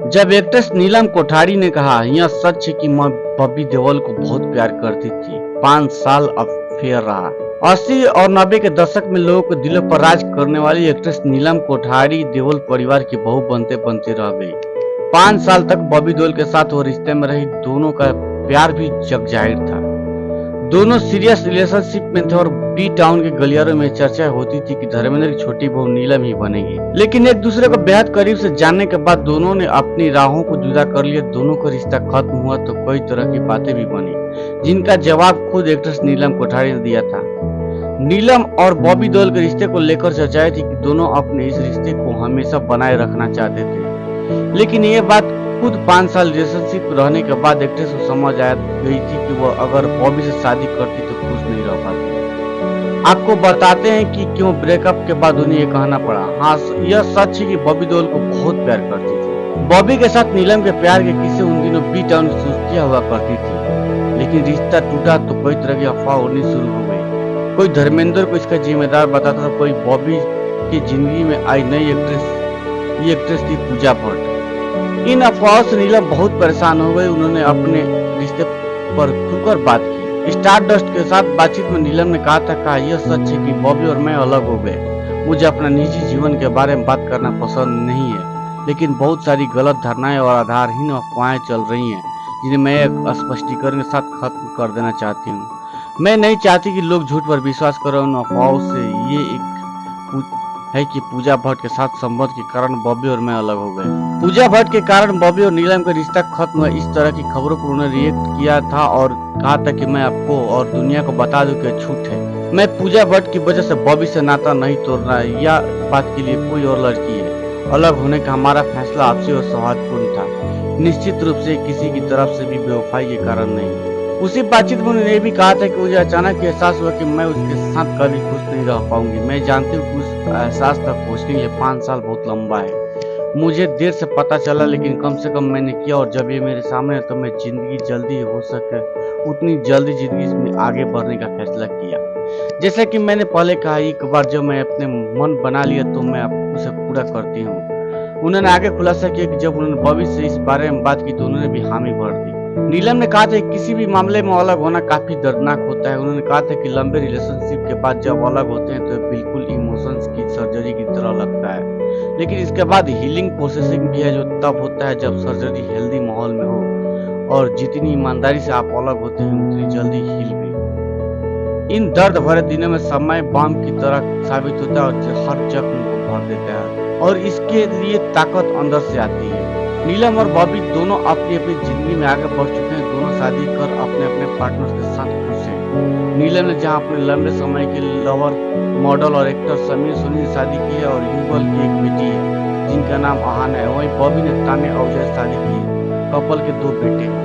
जब एक्ट्रेस नीलम कोठारी ने कहा, यह सच है कि मैं बॉबी देओल को बहुत प्यार करती थी। 5 साल अफेयर रहा। 80 और 90 के दशक में लोगों के दिलों पर राज करने वाली एक्ट्रेस नीलम कोठारी देओल परिवार की बहू बनते बनते रह गई। 5 साल तक बॉबी देओल के साथ वो रिश्ते में रही। दोनों का प्यार भी जग जाहिर था। दोनों सीरियस रिलेशनशिप में थे और बी टाउन के गलियारों में चर्चा होती थी कि धर्मेंद्र की छोटी बहू नीलम ही बनेगी। लेकिन एक दूसरे को बेहद करीब से जानने के बाद दोनों ने अपनी राहों को जुदा कर लिया। दोनों का रिश्ता खत्म हुआ तो कई तरह की बातें भी बनी, जिनका जवाब खुद एक्ट्रेस नीलम कोठारी ने दिया था। नीलम और बॉबी देओल के रिश्ते को लेकर चर्चाएं थी कि दोनों अपने इस रिश्ते को हमेशा बनाए रखना चाहते थे। लेकिन ये बात खुद 5 साल रिलेशनशिप रहने के बाद एक्ट्रेस को समझ आ गई थी कि वह अगर बॉबी से शादी करती तो खुश नहीं रह पाती। आपको बताते हैं कि क्यों ब्रेकअप के बाद उन्हें ये कहना पड़ा। हाँ, यह सच है कि बॉबी देओल को बहुत प्यार करती थी। बॉबी के साथ नीलम के प्यार के किस्से उन दिनों बी टाउन की सुर्खियां हुआ करती थी। लेकिन रिश्ता टूटा तो कई तरह की अफवाह उड़नी शुरू हो गई। कोई धर्मेंद्र को इसका जिम्मेदार बताता था, कोई बॉबी की जिंदगी में आई नई एक्ट्रेस थी पूजा भट्ट। इन अफवाहों से नीलम बहुत परेशान हो गई। उन्होंने अपने रिश्ते पर खुलकर बात की। स्टारडस्ट के साथ बातचीत में नीलम ने कहा यह सच है कि बॉबी और मैं अलग हो गए। मुझे अपना निजी जीवन के बारे में बात करना पसंद नहीं है, लेकिन बहुत सारी गलत धारणाएं और आधारहीन अफवाहें चल रही हैं, जिन्हें मैं एक स्पष्टीकरण के साथ खत्म कर देना चाहती हूँ। मैं नहीं चाहती कि लोग झूठ पर विश्वास करें। उन अफवाहों से ये एक है कि पूजा भट्ट के साथ संबंध के कारण बॉबी और मैं अलग हो गए। पूजा भट्ट के कारण बॉबी और नीलम का रिश्ता खत्म हुआ। इस तरह की खबरों पर उन्होंने रिएक्ट किया था और कहा था कि मैं आपको और दुनिया को बता दूं कि झूठ है। मैं पूजा भट्ट की वजह से बॉबी से नाता नहीं तोड़ रहा है। या बात के लिए कोई और लड़की है। अलग होने का हमारा फैसला आपसी और सौहार्दपूर्ण था, निश्चित रूप से किसी की तरफ से भी बेवफाई के कारण नहीं। उसी बातचीत में उन्होंने भी कहा था कि मुझे अचानक एहसास हुआ कि मैं उसके साथ कभी खुश नहीं रह पाऊंगी। मैं जानती हूँ कि उस एहसास तक पहुँचने के लिए 5 साल बहुत लंबा है। मुझे देर से पता चला, लेकिन कम से कम मैंने किया। और जब ये मेरे सामने है तो मैं जिंदगी जल्दी हो सके उतनी जल्दी जिंदगी में आगे बढ़ने का फैसला किया। जैसा कि मैंने पहले कहा, एक बार जब मैं अपने मन बना लिया तो मैं उसे पूरा करती हूँ। उन्होंने आगे खुलासा किया कि जब उन्होंने बॉबी से इस बारे में बात की तो उन्होंने भी हामी भर दी। नीलम ने कहा था कि किसी भी मामले में अलग होना काफी दर्दनाक होता है। उन्होंने कहा था कि लंबे रिलेशनशिप के बाद जब अलग होते हैं तो बिल्कुल इमोशंस की सर्जरी की तरह लगता है, लेकिन इसके बाद हीलिंग प्रोसेसिंग भी है, जो तब होता है जब सर्जरी हेल्दी माहौल में हो। और जितनी ईमानदारी से आप अलग होते हैं उतनी जल्दी हील भी। इन दर्द भरे दिनों में समय बाम की तरह साबित होता है और हर जख्म को भर देता है, और इसके लिए ताकत अंदर से आती है। नीलम और बॉबी दोनों अपनी अपनी जिंदगी में आगे बढ़ चुके हैं। दोनों शादी कर अपने अपने पार्टनर के साथ खुश हैं। नीलम ने जहां अपने लंबे समय के लवर मॉडल और एक्टर समीर सोनी से शादी की है और युगल की एक बेटी है जिनका नाम आहाना है। वहीं बॉबी ने तान्या अहुजा से शादी की है। कपल के 2 बेटे हैं।